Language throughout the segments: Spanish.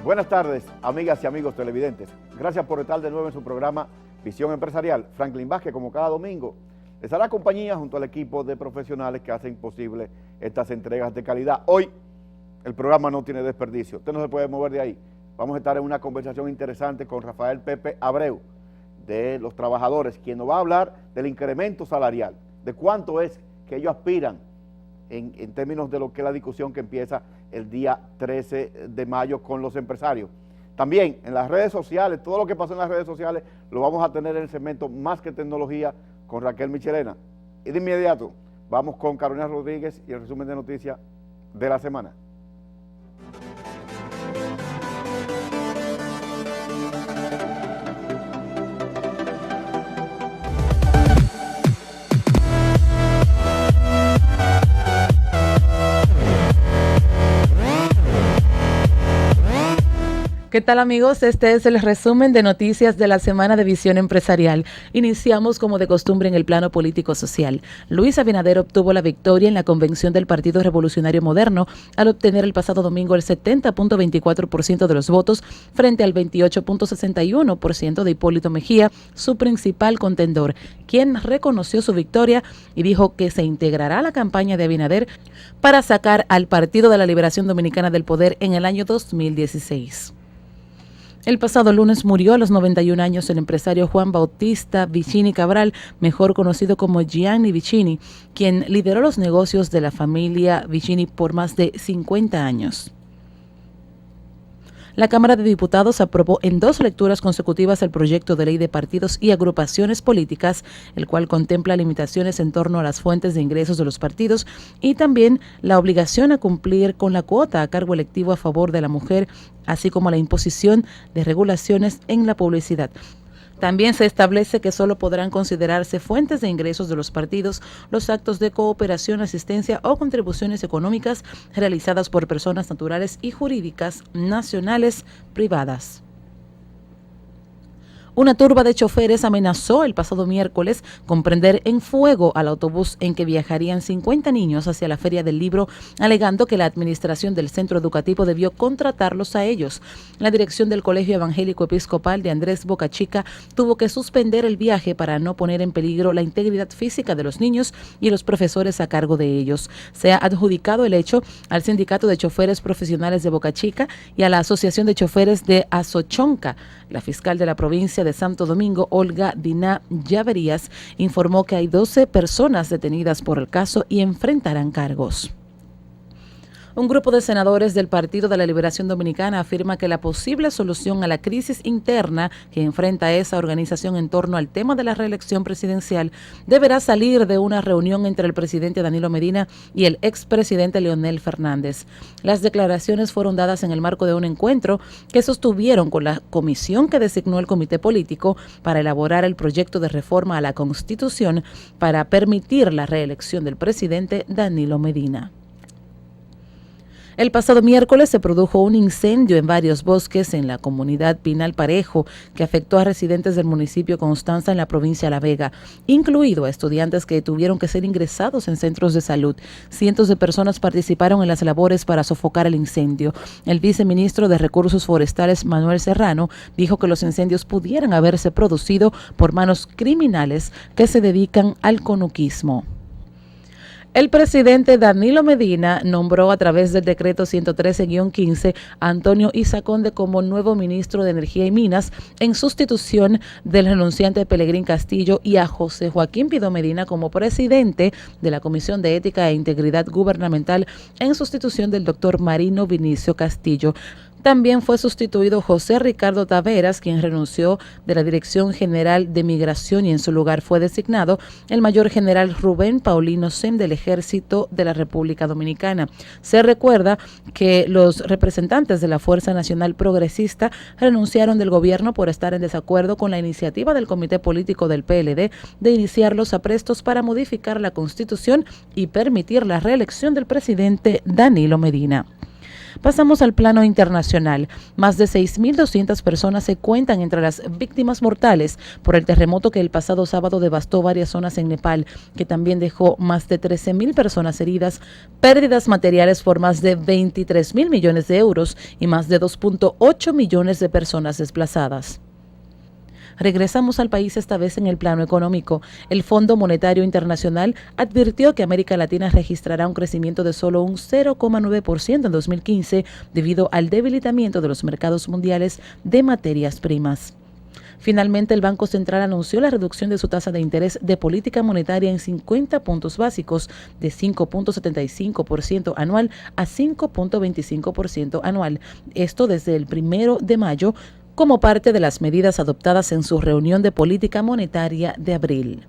Buenas tardes, amigas y amigos televidentes. Gracias por estar de nuevo en su programa Visión Empresarial. Franklin Vázquez, como cada domingo, les hará compañía junto al equipo de profesionales que hacen posible estas entregas de calidad. Hoy el programa no tiene desperdicio, usted no se puede mover de ahí. Vamos a estar en una conversación interesante con Rafael Pepe Abreu, de los trabajadores, quien nos va a hablar del incremento salarial, de cuánto es que ellos aspiran en términos de lo que es la discusión que empieza el día 13 de mayo con los empresarios. También en las redes sociales, todo lo que pasó en las redes sociales lo vamos a tener en el segmento Más que Tecnología con Raquel Michelena. Y de inmediato vamos con Carolina Rodríguez y el resumen de noticias de la semana. ¿Qué tal, amigos? Este es el resumen de noticias de la semana de Visión Empresarial. Iniciamos como de costumbre en el plano político-social. Luis Abinader obtuvo la victoria en la convención del Partido Revolucionario Moderno al obtener el pasado domingo el 70.24% de los votos frente al 28.61% de Hipólito Mejía, su principal contendor, quien reconoció su victoria y dijo que se integrará a la campaña de Abinader para sacar al Partido de la Liberación Dominicana del poder en el año 2016. El pasado lunes murió a los 91 años el empresario Juan Bautista Vicini Cabral, mejor conocido como Gianni Vicini, quien lideró los negocios de la familia Vicini por más de 50 años. La Cámara de Diputados aprobó en 2 lecturas consecutivas el proyecto de ley de partidos y agrupaciones políticas, el cual contempla limitaciones en torno a las fuentes de ingresos de los partidos y también la obligación a cumplir con la cuota a cargo electivo a favor de la mujer, así como la imposición de regulaciones en la publicidad. También se establece que solo podrán considerarse fuentes de ingresos de los partidos los actos de cooperación, asistencia o contribuciones económicas realizadas por personas naturales y jurídicas, nacionales, privadas. Una turba de choferes amenazó el pasado miércoles con prender en fuego al autobús en que viajarían 50 niños hacia la Feria del Libro, alegando que la administración del centro educativo debió contratarlos a ellos. La dirección del Colegio Evangélico Episcopal de Andrés Bocachica tuvo que suspender el viaje para no poner en peligro la integridad física de los niños y los profesores a cargo de ellos. Se ha adjudicado el hecho al Sindicato de Choferes Profesionales de Bocachica y a la Asociación de Choferes de Azochonca. La fiscal de la provincia de Santo Domingo, Olga Diná Llaverías, informó que hay 12 personas detenidas por el caso y enfrentarán cargos. Un grupo de senadores del Partido de la Liberación Dominicana afirma que la posible solución a la crisis interna que enfrenta esa organización en torno al tema de la reelección presidencial deberá salir de una reunión entre el presidente Danilo Medina y el expresidente Leonel Fernández. Las declaraciones fueron dadas en el marco de un encuentro que sostuvieron con la comisión que designó el comité político para elaborar el proyecto de reforma a la Constitución para permitir la reelección del presidente Danilo Medina. El pasado miércoles se produjo un incendio en varios bosques en la comunidad Pinal Parejo que afectó a residentes del municipio Constanza en la provincia de La Vega, incluido a estudiantes que tuvieron que ser ingresados en centros de salud. Cientos de personas participaron en las labores para sofocar el incendio. El viceministro de Recursos Forestales, Manuel Serrano, dijo que los incendios pudieran haberse producido por manos criminales que se dedican al conuquismo. El presidente Danilo Medina nombró a través del decreto 113-15 a Antonio Isa Conde como nuevo ministro de Energía y Minas en sustitución del renunciante Pelegrín Castillo y a José Joaquín Pido Medina como presidente de la Comisión de Ética e Integridad Gubernamental en sustitución del doctor Marino Vinicio Castillo. También fue sustituido José Ricardo Taveras, quien renunció de la Dirección General de Migración y en su lugar fue designado el mayor general Rubén Paulino Sem del Ejército de la República Dominicana. Se recuerda que los representantes de la Fuerza Nacional Progresista renunciaron del gobierno por estar en desacuerdo con la iniciativa del Comité Político del PLD de iniciar los aprestos para modificar la Constitución y permitir la reelección del presidente Danilo Medina. Pasamos al plano internacional. Más de 6.200 personas se cuentan entre las víctimas mortales por el terremoto que el pasado sábado devastó varias zonas en Nepal, que también dejó más de 13.000 personas heridas, pérdidas materiales por más de 23.000 millones de euros y más de 2.8 millones de personas desplazadas. Regresamos al país esta vez en el plano económico. El Fondo Monetario Internacional advirtió que América Latina registrará un crecimiento de solo un 0,9% en 2015 debido al debilitamiento de los mercados mundiales de materias primas. Finalmente, el Banco Central anunció la reducción de su tasa de interés de política monetaria en 50 puntos básicos de 5.75% anual a 5.25% anual. Esto desde el 1 de mayo, como parte de las medidas adoptadas en su reunión de política monetaria de abril.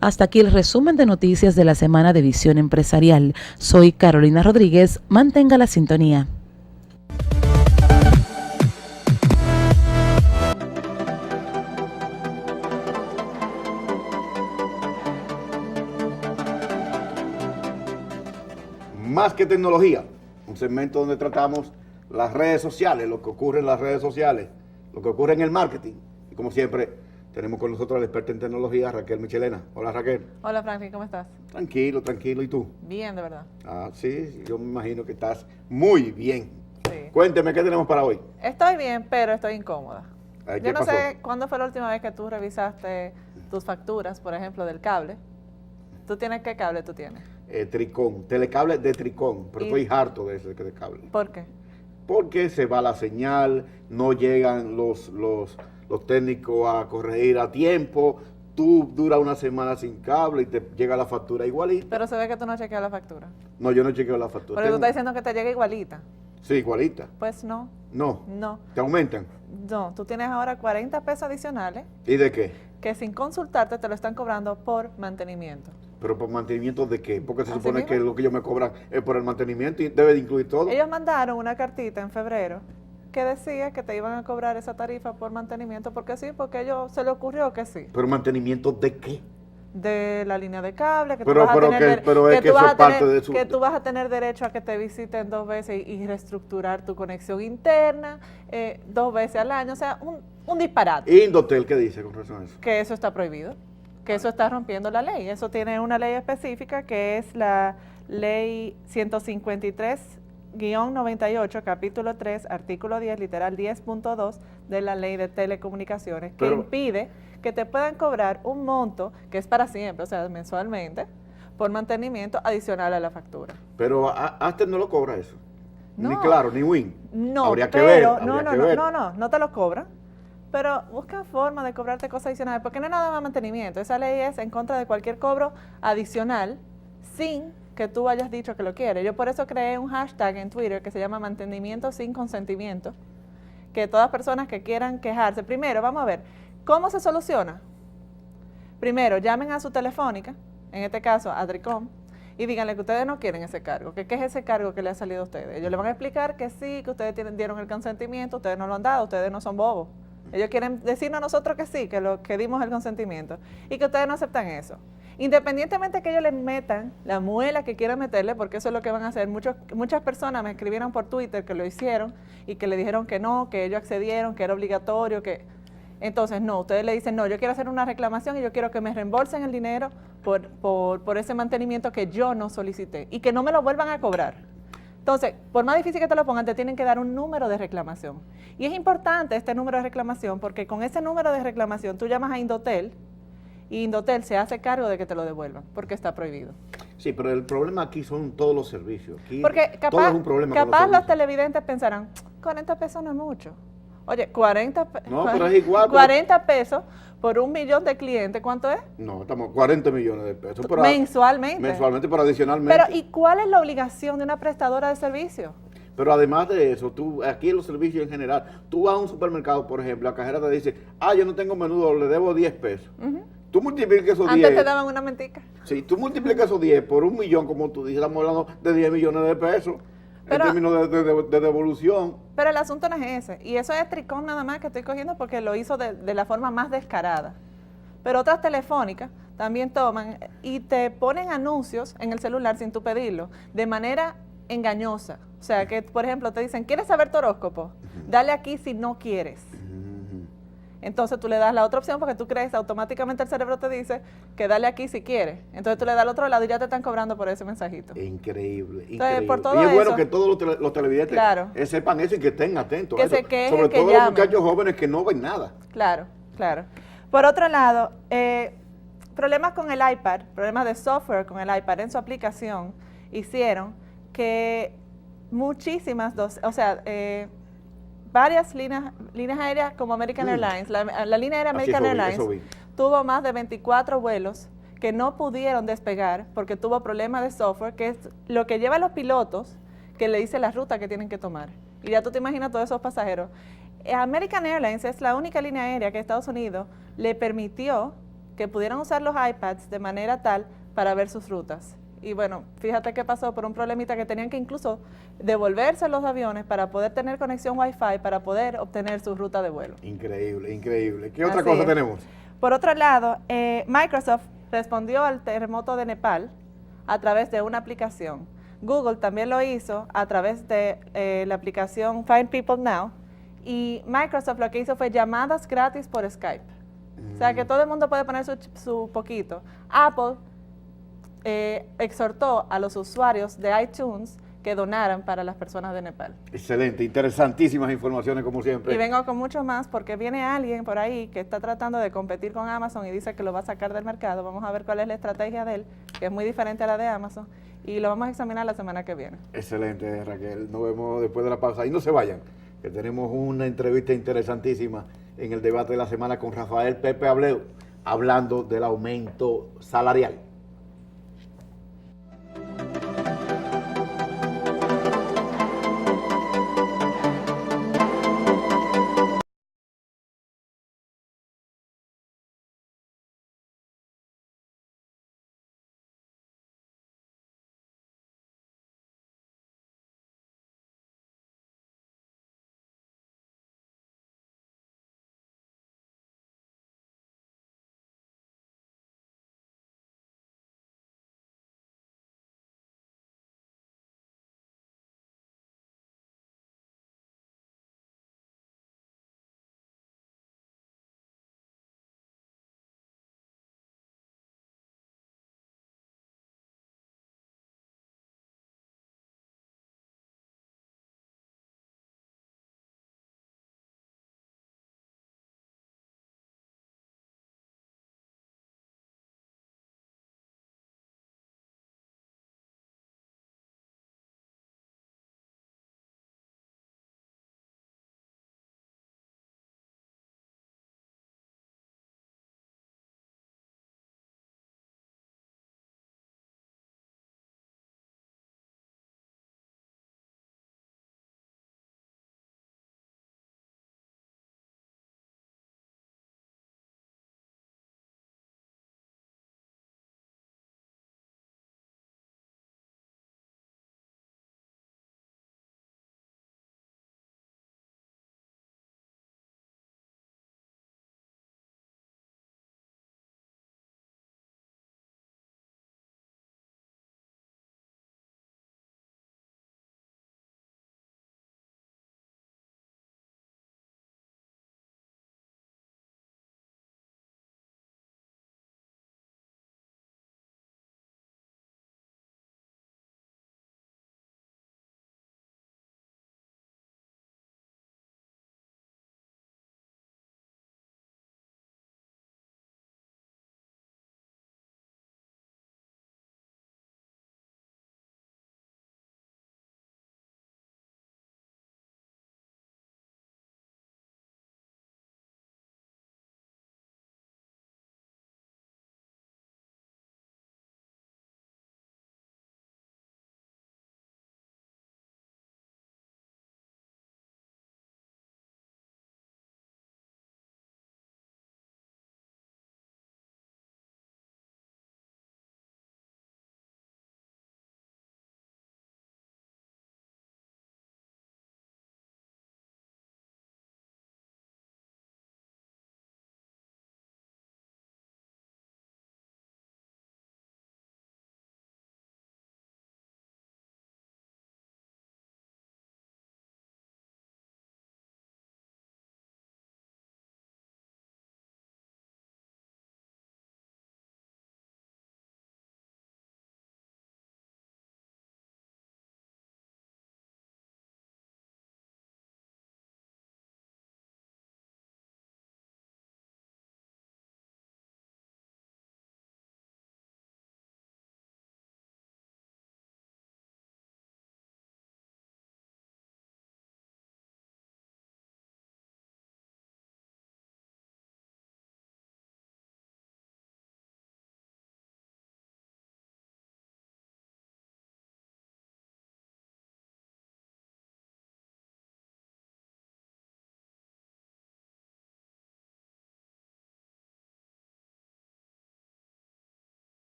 Hasta aquí el resumen de noticias de la semana de Visión Empresarial. Soy Carolina Rodríguez. Mantenga la sintonía. Más que tecnología, un segmento donde tratamos las redes sociales, lo que ocurre en las redes sociales, lo que ocurre en el marketing. Y como siempre, tenemos con nosotros a la experta en tecnología, Raquel Michelena. Hola, Raquel. Hola, Franklin, ¿cómo estás? Tranquilo, tranquilo. ¿Y tú? Bien, de verdad. Ah, sí, yo me imagino que estás muy bien. Sí. Cuénteme, ¿qué tenemos para hoy? Estoy bien, pero estoy incómoda. Ay, Yo ¿qué no pasó? sé cuándo fue la última vez que tú revisaste tus facturas, por ejemplo, del cable. ¿Tú tienes qué cable tú tienes? Tricón, telecable de Tricón, pero ¿Y? estoy harto de ese de cable. ¿Por qué? Porque se va la señal, no llegan los técnicos a corregir a tiempo, tú duras una semana sin cable y te llega la factura igualita. Pero se ve que tú no chequeas la factura. No, yo no chequeo la factura. Porque tú estás diciendo que te llega igualita. Sí, igualita. Pues no, No, no. ¿te aumentan? No, tú tienes ahora 40 pesos adicionales ¿Y de qué? que sin consultarte te lo están cobrando por mantenimiento. ¿Pero por mantenimiento de qué? Porque se Así supone mismo. que lo que ellos me cobran es por el mantenimiento y debe de incluir todo. Ellos mandaron una cartita en febrero que decía que te iban a cobrar esa tarifa por mantenimiento porque sí, porque a ellos se le ocurrió que sí. ¿Pero mantenimiento de qué? De la línea de cable, que Pero- tú vas a pero tener que- pero es que tú vas eso a es parte tener- de su- que tú vas a tener derecho a que te visiten 2 veces y reestructurar tu conexión interna 2 veces al año, o sea, un disparate. ¿Y Indotel qué dice con relación a eso? Que eso está prohibido, que eso está rompiendo la ley. Eso tiene una ley específica que es la ley 153-98, capítulo 3, artículo 10, literal 10.2 de la ley de telecomunicaciones, que Pero- impide que te puedan cobrar un monto que es para siempre, o sea, mensualmente, por mantenimiento adicional a la factura. Pero Aster no lo cobra eso. No. Ni Claro, ni Win. No, Habría que pero ver, no, habría no, que no, ver. no te lo cobran. Pero buscan forma de cobrarte cosas adicionales, porque no es nada más mantenimiento. Esa ley es en contra de cualquier cobro adicional sin que tú hayas dicho que lo quieres. Yo por eso creé un hashtag en Twitter que se llama mantenimiento sin consentimiento, que todas personas que quieran quejarse, primero, vamos a ver, ¿cómo se soluciona? Primero, llamen a su telefónica, en este caso a Tricom, y díganle que ustedes no quieren ese cargo, que qué es ese cargo que le ha salido a ustedes. Ellos le van a explicar que sí, que ustedes dieron el consentimiento, ustedes no lo han dado, ustedes no son bobos. Ellos quieren decirnos a nosotros que sí, que dimos el consentimiento, y que ustedes no aceptan eso. Independientemente que ellos les metan la muela que quieran meterle, porque eso es lo que van a hacer. Muchas personas me escribieron por Twitter que lo hicieron y que le dijeron que no, que ellos accedieron, que era obligatorio, que... Entonces, no, ustedes le dicen, no, yo quiero hacer una reclamación y yo quiero que me reembolsen el dinero por ese mantenimiento que yo no solicité y que no me lo vuelvan a cobrar. Entonces, por más difícil que te lo pongan, te tienen que dar un número de reclamación. Y es importante este número de reclamación porque con ese número de reclamación tú llamas a Indotel y Indotel se hace cargo de que te lo devuelvan porque está prohibido. Sí, pero el problema aquí son todos los servicios. Aquí Porque todo capaz, es un problema con capaz los servicios. televidentes pensarán, 40 pesos no es mucho. Oye, 40, No, pero es igual, 40 pesos por 1 millón de clientes, ¿cuánto es? No, estamos 40 millones de pesos. Pero Mensualmente. Mensualmente, pero adicionalmente. Pero, ¿y cuál es la obligación de una prestadora de servicio? Pero además de eso, tú aquí en los servicios en general, tú vas a un supermercado, por ejemplo, la cajera te dice, yo no tengo menudo, le debo 10 pesos. Ujú. Tú multiplicas esos Antes 10. te daban una mentica. Sí, tú multiplicas esos 10 por 1 millón, como tú dices, estamos hablando de 10 millones de pesos Pero- en términos de devolución. Pero el asunto no es ese. Y eso es Tricón nada más que estoy cogiendo porque lo hizo de la forma más descarada. Pero otras telefónicas también toman y te ponen anuncios en el celular sin tú pedirlo, de manera engañosa. O sea, que por ejemplo te dicen, ¿quieres saber tu horóscopo? Dale aquí si no quieres. Entonces tú le das la otra opción porque tú crees, automáticamente el cerebro te dice que dale aquí si quieres. Entonces tú le das al otro lado y ya te están cobrando por ese mensajito. Increíble, Entonces, increíble. por todo Y es bueno eso, que todos los televidentes claro, sepan eso y que estén atentos que a eso. se quejen, Sobre que todo los llamen. muchachos jóvenes que no ven nada. Claro, claro. Por otro lado, problemas con el iPad, problemas de software con el iPad en su aplicación, hicieron que muchísimas, varias líneas aéreas como American Airlines, la línea aérea American Airlines tuvo más de 24 vuelos que no pudieron despegar porque tuvo problemas de software, que es lo que lleva a los pilotos, que le dice la ruta que tienen que tomar. Y ya tú te imaginas todos esos pasajeros. American Airlines es la única línea aérea que Estados Unidos le permitió que pudieran usar los iPads de manera tal para ver sus rutas. Y bueno, fíjate qué pasó por un problemita que tenían que incluso devolverse los aviones para poder tener conexión Wi-Fi, para poder obtener su ruta de vuelo. Increíble, increíble. ¿Qué otra cosa tenemos? Por otro lado, Microsoft respondió al terremoto de Nepal a través de una aplicación. Google también lo hizo a través de la aplicación Find People Now. Y Microsoft lo que hizo fue llamadas gratis por Skype. O sea que todo el mundo puede poner su poquito. Apple exhortó a los usuarios de iTunes que donaran para las personas de Nepal. Excelente, interesantísimas informaciones como siempre. Y vengo con mucho más porque viene alguien por ahí que está tratando de competir con Amazon y dice que lo va a sacar del mercado. Vamos a ver cuál es la estrategia de él, que es muy diferente a la de Amazon, y lo vamos a examinar la semana que viene. Excelente, Raquel. Nos vemos después de la pausa. Y no se vayan, que tenemos una entrevista interesantísima en el debate de la semana con Rafael Pepe Abreu, hablando del aumento salarial.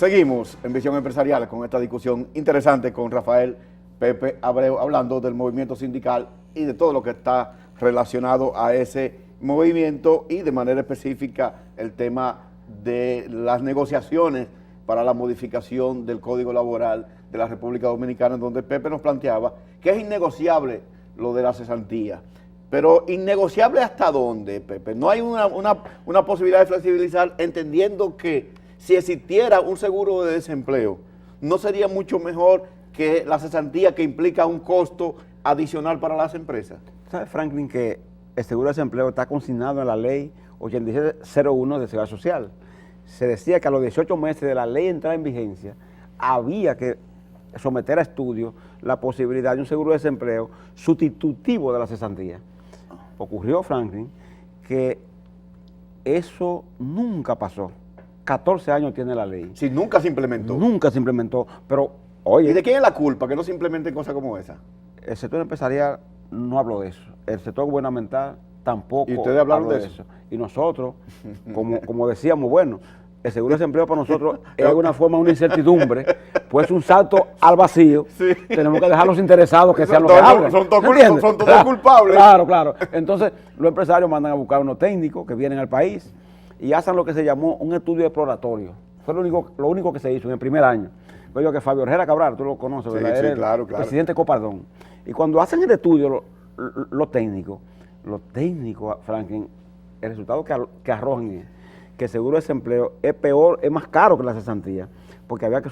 Seguimos en Visión Empresarial con esta discusión interesante con Rafael Pepe Abreu, hablando del movimiento sindical y de todo lo que está relacionado a ese movimiento y de manera específica el tema de las negociaciones para la modificación del Código Laboral de la República Dominicana, en donde Pepe nos planteaba que es innegociable lo de la cesantía. Pero innegociable ¿hasta dónde, Pepe? No hay una posibilidad de flexibilizar, entendiendo que si existiera un seguro de desempleo, ¿no sería mucho mejor que la cesantía, que implica un costo adicional para las empresas? ¿Sabe, Franklin, que el seguro de desempleo está consignado en la ley 8701 de Seguridad Social? Se decía que a los 18 meses de la ley entrar en vigencia, había que someter a estudio la posibilidad de un seguro de desempleo sustitutivo de la cesantía. Ocurrió, Franklin, que eso nunca pasó. 14 años tiene la ley. Si nunca se implementó. Nunca se implementó, pero oye... ¿Y de quién es la culpa que no se implementen cosas como esa? El sector empresarial no habló de eso. El sector gubernamental tampoco. ¿Y ustedes hablaron habló de eso? Y nosotros, como decíamos, bueno, el seguro de desempleo para nosotros es de alguna forma una incertidumbre, pues un salto al vacío. Sí. Tenemos que dejar a los interesados que sean los que Son hablen. todos Claro, culpables. Claro. Entonces, los empresarios mandan a buscar unos técnicos que vienen al país y hacen lo que se llamó un estudio exploratorio. Fue lo único que se hizo en el primer año. Oye, que Fabio Herrera Cabral, tú lo conoces, Sí, ¿verdad? sí, Era claro. el presidente Copardón. Y cuando hacen el estudio, los técnicos, Franklin, el resultado que arrojan es que el seguro de desempleo es peor, es más caro que la cesantía, porque había que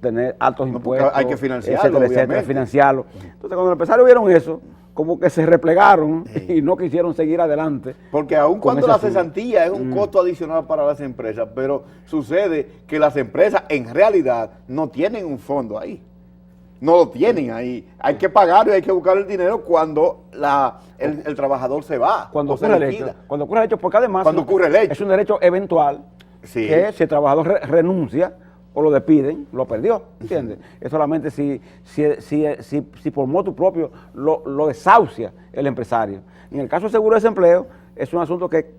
tener altos impuestos. Hay que financiarlo, etcétera, financiarlo. Entonces, cuando los empresarios vieron eso, como que se replegaron y no quisieron seguir adelante. Porque aun cuando la cesantía es un Mm. costo adicional para las empresas, pero sucede que las empresas en realidad no tienen un fondo ahí. No lo tienen ahí. Hay que pagar y hay que buscar el dinero cuando el trabajador se va. Cuando o se ocurre el liquida. hecho. Cuando ocurre el hecho, porque además Cuando ocurre el hecho. es un derecho eventual Sí. que si el trabajador renuncia o lo despiden, lo perdió, ¿entiendes? Es solamente si por motu propio lo desahucia el empresario. En el caso del seguro de desempleo, es un asunto que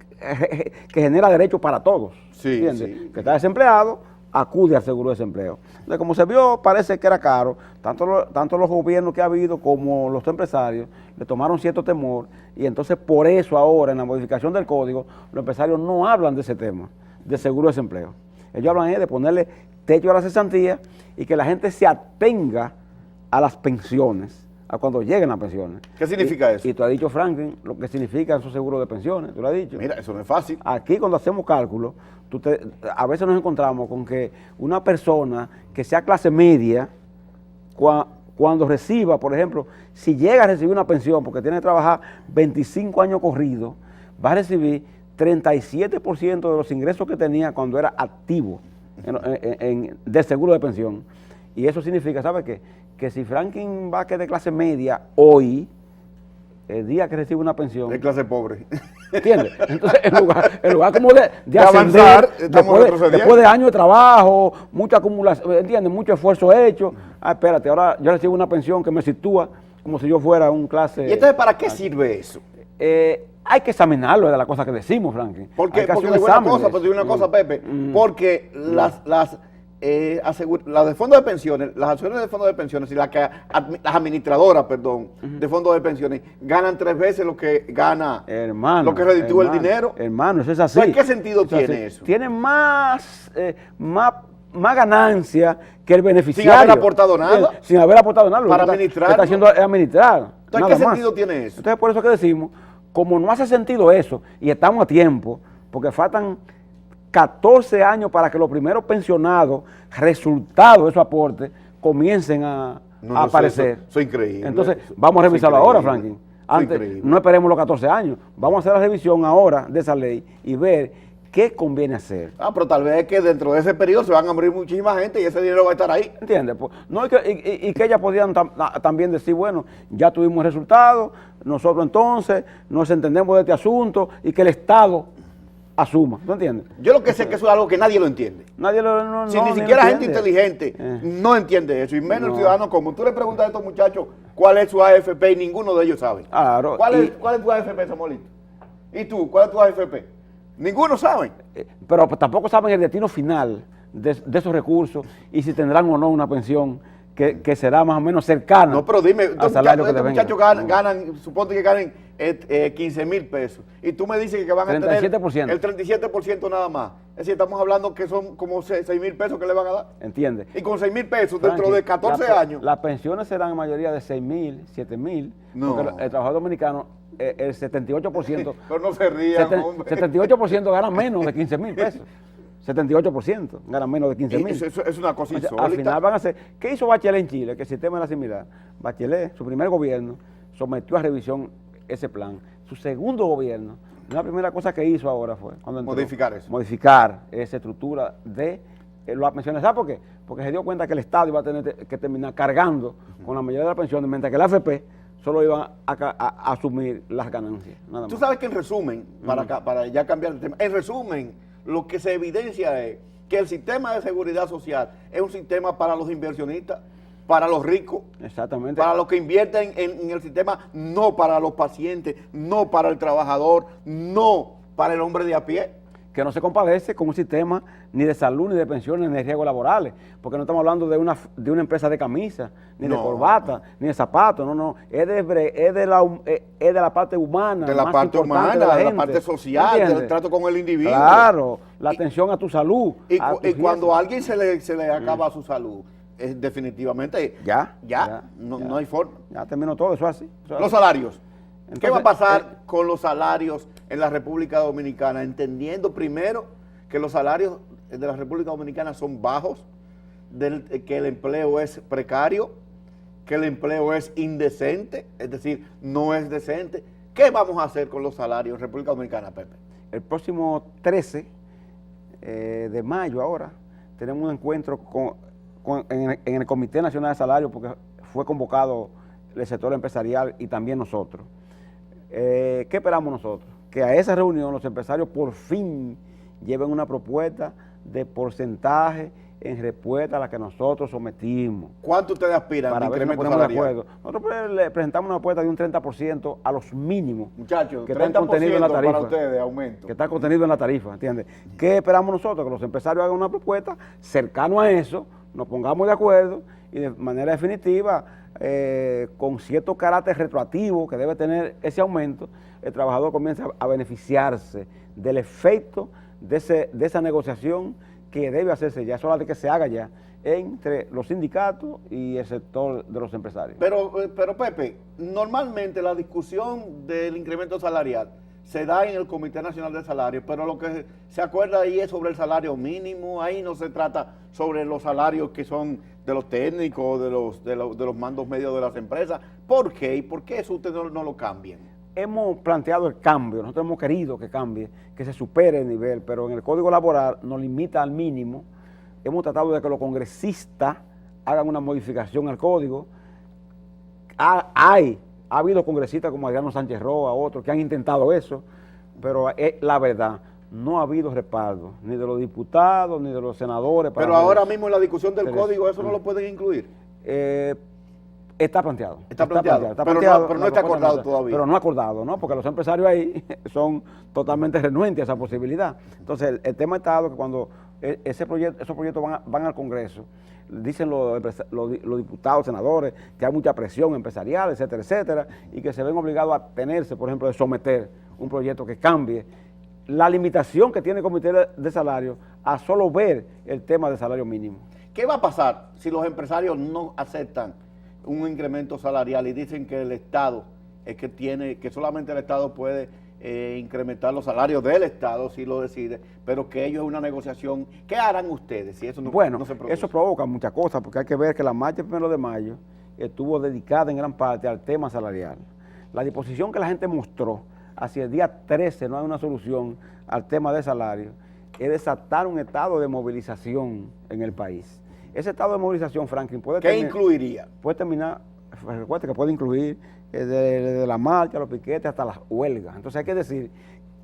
genera derechos para todos, Sí, ¿entiendes? sí. Que está desempleado, acude al seguro de desempleo. Entonces, como se vio, parece que era caro, tanto los gobiernos que ha habido como los empresarios le tomaron cierto temor, y entonces por eso ahora en la modificación del código los empresarios no hablan de ese tema, de seguro de desempleo. Ellos hablan de ponerle techo a la cesantía y que la gente se atenga a las pensiones, a cuando lleguen las pensiones. ¿Qué significa eso? Y tú has dicho, Franklin, lo que significa esos seguros de pensiones, tú lo has dicho. Mira, eso no es fácil. Aquí cuando hacemos cálculos, a veces nos encontramos con que una persona que sea clase media, cuando reciba, por ejemplo, si llega a recibir una pensión porque tiene que trabajar 25 años corridos, va a recibir 37% de los ingresos que tenía cuando era activo del seguro de pensión. Y eso significa, ¿sabe qué? Que si Franklin va a quedar de clase media hoy, el día que recibe una pensión... De clase pobre. ¿Entiendes? Entonces, en lugar como de avanzar, ascender, estamos retrocediendo. después de años de trabajo, mucha acumulación, ¿entiendes? Mucho esfuerzo hecho. Espérate, ahora yo recibo una pensión que me sitúa como si yo fuera un clase... ¿Y entonces para qué sirve eso? Hay que examinarlo, de la cosa que decimos, Franklin. Porque Hay que hacer un digo una examen cosa, de pues digo una eso. cosa, Pepe, porque las de fondos de pensiones, las acciones de fondos de pensiones y las administradoras, de fondos de pensiones ganan 3 veces lo que gana, Hermano, lo que reditúa el dinero. Hermano, eso es así. Pues, ¿qué sentido Eso es tiene así. eso? Tiene más ganancia que el beneficiario. Sin haber aportado nada. Sin haber aportado nada. Lo Para que administrar, está haciendo es administrar. Entonces, nada ¿qué más. sentido tiene eso? Entonces, por eso que decimos, como no hace sentido eso, y estamos a tiempo, porque faltan 14 años para que los primeros pensionados, resultado de su aporte, comiencen a aparecer. Eso es increíble. Entonces, vamos a revisarlo ahora, Franklin. Franklin. Antes, no esperemos los 14 años. Vamos a hacer la revisión ahora de esa ley y ver qué conviene hacer. Pero tal vez es que dentro de ese periodo se van a morir muchísima gente y ese dinero va a estar ahí. ¿Entiendes? Pues, no, y que ellas podían también decir, bueno, ya tuvimos resultados, nosotros entonces nos entendemos de este asunto y que el Estado asuma. ¿Tú entiendes? Yo lo que sé es que eso es algo que nadie lo entiende. Nadie Si no, ni siquiera lo gente entiende. inteligente no entiende eso, y menos el No. ciudadano común. Tú le preguntas a estos muchachos cuál es su AFP y ninguno de ellos sabe. Claro, ¿Cuál es tu AFP, Samolito? ¿Y tú? ¿Cuál es tu AFP? Ninguno sabe. Pero tampoco saben el destino final de esos recursos y si tendrán o no una pensión que será más o menos cercana. No, pero dime, al salario que estos te venga. muchachos ganan, suponte que ganen 15,000 pesos. Y tú me dices que van a tener 37%. el 37% nada más. Es decir, estamos hablando que son como 6,000 pesos que le van a dar. ¿Entiendes? Y con 6,000 pesos Frankie, dentro de 14 años. Las pensiones serán en mayoría de 6,000, 7,000. No. Porque el trabajador dominicano, el 78%. Pero no se rían, hombre. 78% gana menos de 15,000 pesos. 78% ganan menos de 15,000. Eso es una cosa insólita. Al final van a hacer. ¿Qué hizo Bachelet en Chile? Que el sistema era similar. Bachelet, su primer gobierno, sometió a revisión ese plan. Su segundo gobierno, la primera cosa que hizo ahora fue cuando entró, Modificar eso. Modificar esa estructura de las pensiones. ¿Sabes por qué? Porque se dio cuenta que el Estado iba a tener que terminar cargando con la mayoría de las pensiones, mientras que la AFP solo iban a asumir las ganancias. Nada más. Tú sabes que en resumen, para ya cambiar de tema, en resumen, lo que se evidencia es que el sistema de seguridad social es un sistema para los inversionistas, para los ricos, Exactamente. para los que invierten en el sistema, no para los pacientes, no para el trabajador, no para el hombre de a pie. Que no se compadece con un sistema ni de salud, ni de pensiones, ni de riesgos laborales, porque no estamos hablando de una empresa de camisa, ni de corbata, ni de zapatos, no, es de la parte humana. De la más parte importante humana, de la gente. parte social, ¿Entiendes? del trato con el individuo. Claro, la atención a tu salud. Y cuando a alguien se le acaba su salud, es definitivamente no hay forma. Ya terminó todo, eso es así. Los salarios. ¿Qué Entonces, va a pasar con los salarios en la República Dominicana? Entendiendo primero que los salarios de la República Dominicana son bajos, que el empleo es precario, que el empleo es indecente, es decir, no es decente. ¿Qué vamos a hacer con los salarios en República Dominicana, Pepe? El próximo 13 de mayo ahora tenemos un encuentro en el Comité Nacional de Salarios, porque fue convocado el sector empresarial y también nosotros. ¿Qué esperamos nosotros? Que a esa reunión los empresarios por fin lleven una propuesta de porcentaje en respuesta a la que nosotros sometimos. ¿Cuánto ustedes aspiran Para de ver si nos incremento ponemos de salarial? acuerdo. Nosotros le presentamos una propuesta de un 30% a los mínimos. Muchachos, que están contenidos en 30% la tarifa. para ustedes de aumento. Que está contenido en la tarifa, ¿entiendes? ¿Qué esperamos nosotros? Que los empresarios hagan una propuesta cercano a eso, nos pongamos de acuerdo y de manera definitiva, con cierto carácter retroactivo que debe tener ese aumento, el trabajador comienza a beneficiarse del efecto de esa negociación que debe hacerse ya, es hora de que se haga ya entre los sindicatos y el sector de los empresarios. Pero Pepe, normalmente la discusión del incremento salarial se da en el Comité Nacional de Salarios, pero lo que se acuerda ahí es sobre el salario mínimo, ahí no se trata sobre los salarios que son de los técnicos, de los mandos medios de las empresas. ¿Por qué? ¿Y por qué eso ustedes no lo cambian? Hemos planteado el cambio, nosotros hemos querido que cambie, que se supere el nivel, pero en el Código Laboral nos limita al mínimo. Hemos tratado de que los congresistas hagan una modificación al código. Ha habido congresistas como Adriano Sánchez Roa, otros que han intentado eso, pero la verdad, no ha habido respaldo, ni de los diputados, ni de los senadores. Pero ahora mismo en la discusión del código, ¿eso no lo pueden incluir? Está planteado. Está planteado, pero no está acordado todavía. Pero no acordado, ¿no? Porque los empresarios ahí son totalmente renuentes a esa posibilidad. Entonces, el tema está que cuando esos proyectos van al Congreso, dicen los diputados, senadores, que hay mucha presión empresarial, etcétera, etcétera, y que se ven obligados a tenerse, por ejemplo, de someter un proyecto que cambie la limitación que tiene el Comité de Salario a solo ver el tema del salario mínimo. ¿Qué va a pasar si los empresarios no aceptan un incremento salarial y dicen que el Estado es que solamente el Estado puede incrementar los salarios del Estado si lo decide, pero que ello es una negociación? ¿Qué harán ustedes si eso no se produce? Eso provoca muchas cosas, porque hay que ver que la marcha del 1 de mayo estuvo dedicada en gran parte al tema salarial. La disposición que la gente mostró hacia el día 13 no hay una solución al tema de salario, es desatar un estado de movilización en el país. Ese estado de movilización, Franklin, ¿qué incluiría? Puede terminar, recuerda que puede incluir desde la marcha, los piquetes, hasta las huelgas. Entonces hay que decir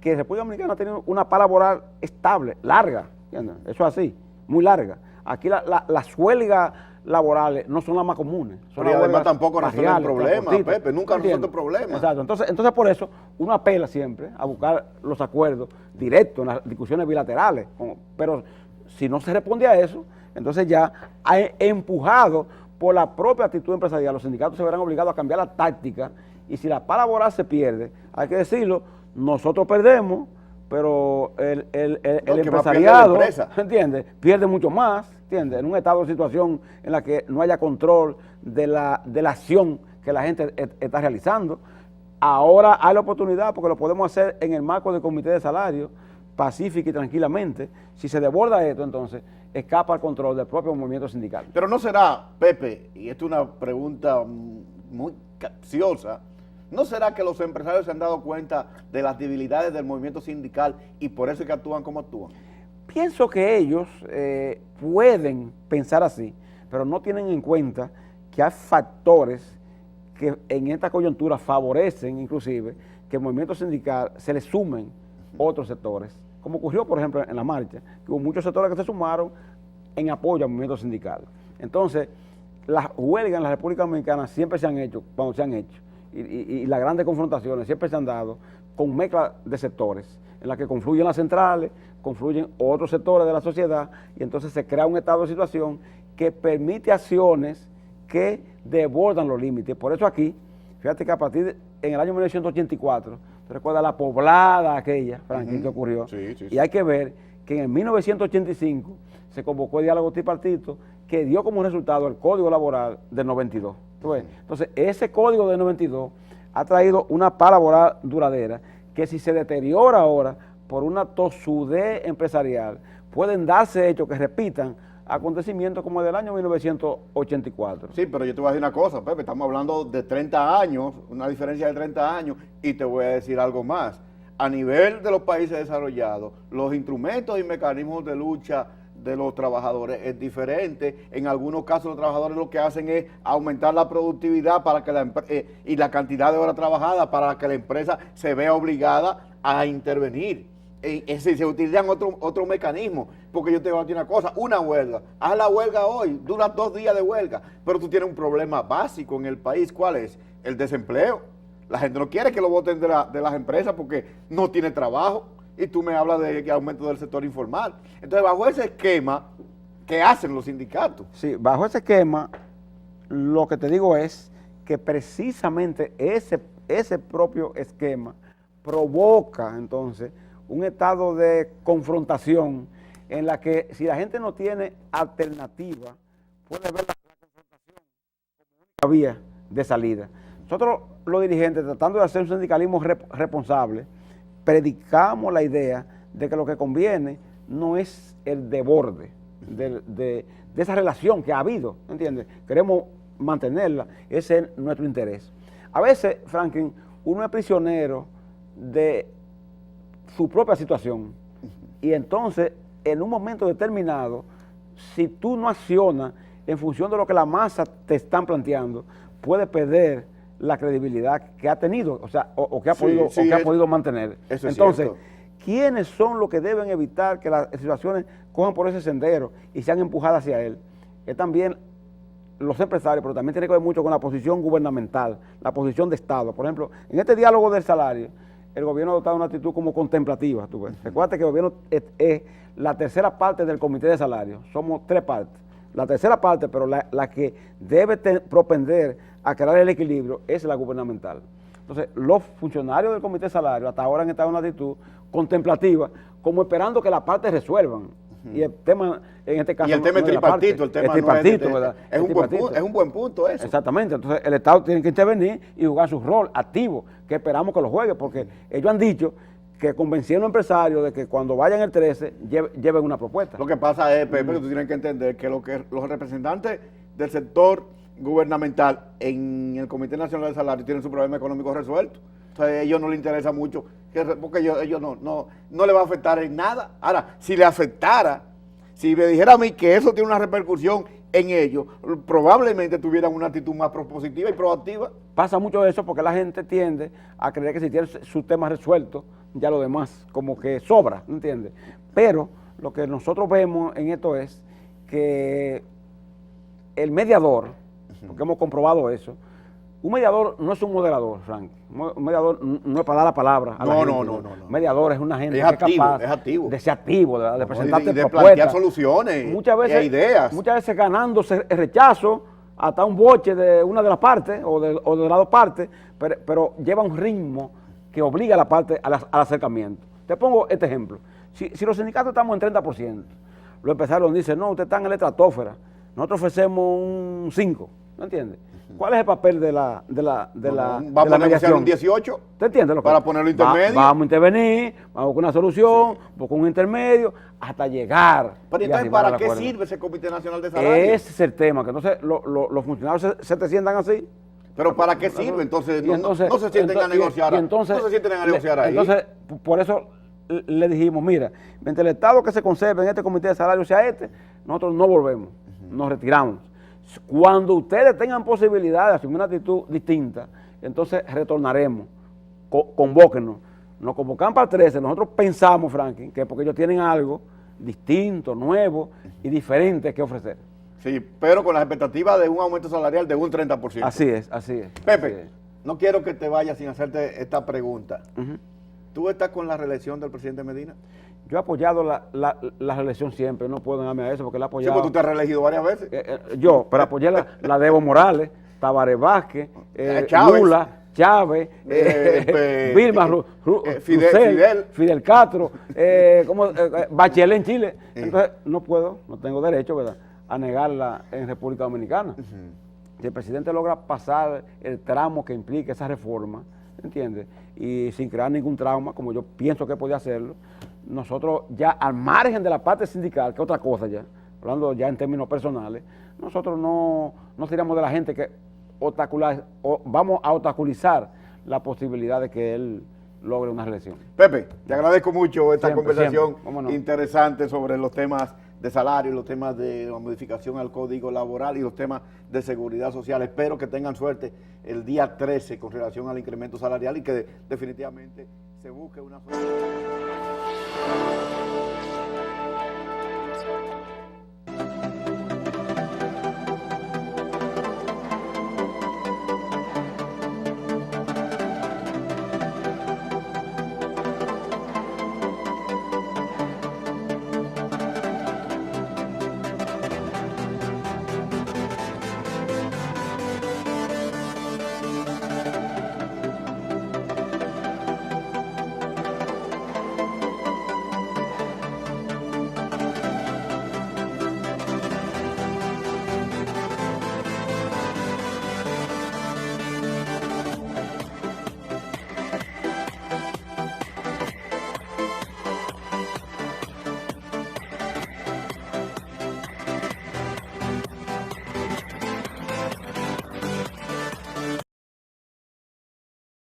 que República Dominicana tiene una paz laboral estable, larga, ¿entiendes? Eso es así, muy larga. Aquí las huelgas laborales no son las más comunes. Pero además tampoco resuelven el problema, Pepe, nunca resuelven el problema. Exacto, entonces por eso uno apela siempre a buscar los acuerdos directos en las discusiones bilaterales, pero si no se responde a eso, entonces ya ha empujado por la propia actitud empresarial, los sindicatos se verán obligados a cambiar la táctica, y si la paz laboral se pierde, hay que decirlo, nosotros perdemos, pero el empresariado, ¿entiendes?, pierde mucho más, ¿entiendes?, en un estado de situación en la que no haya control de la acción que la gente está realizando. Ahora hay la oportunidad, porque lo podemos hacer en el marco del comité de salario, pacífica y tranquilamente. Si se desborda esto, entonces escapa el control del propio movimiento sindical. Pero no será, Pepe, y esto es una pregunta muy capciosa, ¿no será que los empresarios se han dado cuenta de las debilidades del movimiento sindical y por eso es que actúan como actúan? Pienso que ellos pueden pensar así, pero no tienen en cuenta que hay factores que en esta coyuntura favorecen inclusive que el movimiento sindical se le sumen otros sectores, como ocurrió por ejemplo en la marcha, que hubo muchos sectores que se sumaron en apoyo al movimiento sindical. Entonces, las huelgas en la República Dominicana siempre se han hecho, cuando se han hecho, y las grandes confrontaciones siempre se han dado con mezcla de sectores, en la que confluyen las centrales, confluyen otros sectores de la sociedad, y entonces se crea un estado de situación que permite acciones que desbordan los límites. Por eso aquí, fíjate que a partir en el año 1984, ¿te recuerdas la poblada aquella, Franklin, que ocurrió? Sí, sí, sí. Y hay que ver que en el 1985 se convocó el diálogo tripartito que dio como resultado el Código Laboral del 92. Entonces, ese Código del 92 ha traído una paz laboral duradera que si se deteriora ahora por una tosudez empresarial, pueden darse hechos que repitan acontecimientos como el del año 1984. Sí, pero yo te voy a decir una cosa, Pepe, estamos hablando de 30 años, una diferencia de 30 años, y te voy a decir algo más. A nivel de los países desarrollados, los instrumentos y mecanismos de lucha de los trabajadores es diferente. En algunos casos los trabajadores lo que hacen es aumentar la productividad para que y la cantidad de horas trabajadas para que la empresa se vea obligada a intervenir. Se utilizan otro mecanismo, porque yo te voy a decir una cosa, una huelga, haz la huelga hoy, dura 2 días de huelga, pero tú tienes un problema básico en el país. ¿Cuál es? El desempleo. La gente no quiere que lo voten de las empresas porque no tiene trabajo, y tú me hablas de aumento del sector informal. Entonces, bajo ese esquema, ¿qué hacen los sindicatos? Sí, bajo ese esquema, lo que te digo es que precisamente ese propio esquema provoca entonces un estado de confrontación en la que si la gente no tiene alternativa, puede ver la confrontación como única vía de salida. Nosotros, los dirigentes, tratando de hacer un sindicalismo responsable, predicamos la idea de que lo que conviene no es el desborde de esa relación que ha habido, ¿entiendes? Queremos mantenerla, ese es nuestro interés. A veces, Franklin, uno es prisionero de su propia situación, y entonces en un momento determinado, si tú no accionas en función de lo que la masa te están planteando, puedes perder la credibilidad que ha tenido, o sea, o que ha podido mantener. Entonces, ¿quiénes son los que deben evitar que las situaciones cojan por ese sendero y sean empujadas hacia él? Es también los empresarios, pero también tiene que ver mucho con la posición gubernamental, la posición de Estado. Por ejemplo, en este diálogo del salario, el gobierno ha adoptado una actitud como contemplativa. ¿Tú ves? Recuerda que el gobierno es la tercera parte del comité de salario. Somos 3 partes. La tercera parte, pero la que debe propender a crear el equilibrio es la gubernamental. Entonces, los funcionarios del comité de salario hasta ahora han estado en una actitud contemplativa, como esperando que las partes resuelvan. Y el tema, en este caso, y el tema es tripartito, el tema tripartito, ¿verdad? Es un buen punto eso. Exactamente, entonces el Estado tiene que intervenir y jugar su rol activo, que esperamos que lo juegue, porque ellos han dicho que convencieron a los empresarios de que cuando vayan el 13 lleven una propuesta. Lo que pasa es, Pepe, que tú tienes que entender que los representantes del sector gubernamental en el Comité Nacional del Salario tienen su problema económico resuelto. Entonces a ellos no les interesa mucho, porque ellos no le va a afectar en nada. Ahora, si le afectara, si me dijera a mí que eso tiene una repercusión en ellos, probablemente tuvieran una actitud más propositiva y proactiva. Pasa mucho eso porque la gente tiende a creer que si tiene su tema resuelto, ya lo demás como que sobra, ¿entiendes? Pero lo que nosotros vemos en esto es que el mediador, porque hemos comprobado eso, Un mediador no es un moderador, Frank. Un mediador no es para dar la palabra a la gente. No. Un mediador es una gente Es que activo, capaz es activo. de ser activo, de presentarte y de propuestas. plantear soluciones e ideas. Muchas veces ganándose el rechazo, hasta un boche de una de las partes o de las dos partes, pero lleva un ritmo que obliga a la parte al acercamiento. Te pongo este ejemplo. Si los sindicatos estamos en 30%, los empresarios dicen, no, ustedes están en la estratosfera, nosotros ofrecemos un 5%, ¿no entiendes? ¿Cuál es el papel de la Vamos a negociar un 18. ¿Te entiendes lo que? Para ponerlo intermedio. Vamos a intervenir, vamos con una solución, con un intermedio, hasta llegar. Pero entonces, ¿para qué sirve ese Comité Nacional de Salarios? Ese es el tema, que entonces los funcionarios se te sientan así. ¿Pero para qué sirve? Entonces, no se sienten a negociar. No se sienten a negociar ahí. Entonces, por eso le dijimos, mira, mientras el Estado que se conserve en este Comité de Salarios sea nosotros no volvemos, nos retiramos. Cuando ustedes tengan posibilidad de asumir una actitud distinta, entonces retornaremos, convóquenos. Nos convocan para el 13, nosotros pensamos, Franklin, que porque ellos tienen algo distinto, nuevo y diferente que ofrecer. Sí, pero con las expectativas de un aumento salarial de un 30%. Así es, así es. Pepe, así es. No quiero que te vayas sin hacerte esta pregunta. ¿Tú estás con la reelección del presidente Medina? Yo he apoyado la reelección siempre, no puedo negarme a eso porque la he apoyado. Sí, porque tú te has reelegido varias veces. Pero apoyé la de Evo Morales, Tabaré Vázquez, Chávez. Lula, Chávez, Vilma, Fidel Castro, Bachelet en Chile. Entonces, no tengo derecho, ¿verdad?, a negarla en República Dominicana. Si el presidente logra pasar el tramo que implica esa reforma, ¿entiendes?, y sin crear ningún trauma, como yo pienso que podía hacerlo, nosotros ya al margen de la parte sindical, que es otra cosa ya, hablando ya en términos personales, nosotros no tiramos de la gente que vamos a obstaculizar la posibilidad de que él logre una reelección. Pepe, te agradezco mucho esta Siempre, conversación no. interesante sobre los temas de salario, los temas de la modificación al Código Laboral y los temas de seguridad social. Espero que tengan suerte el día 13 con relación al incremento salarial y que definitivamente se busque una solución.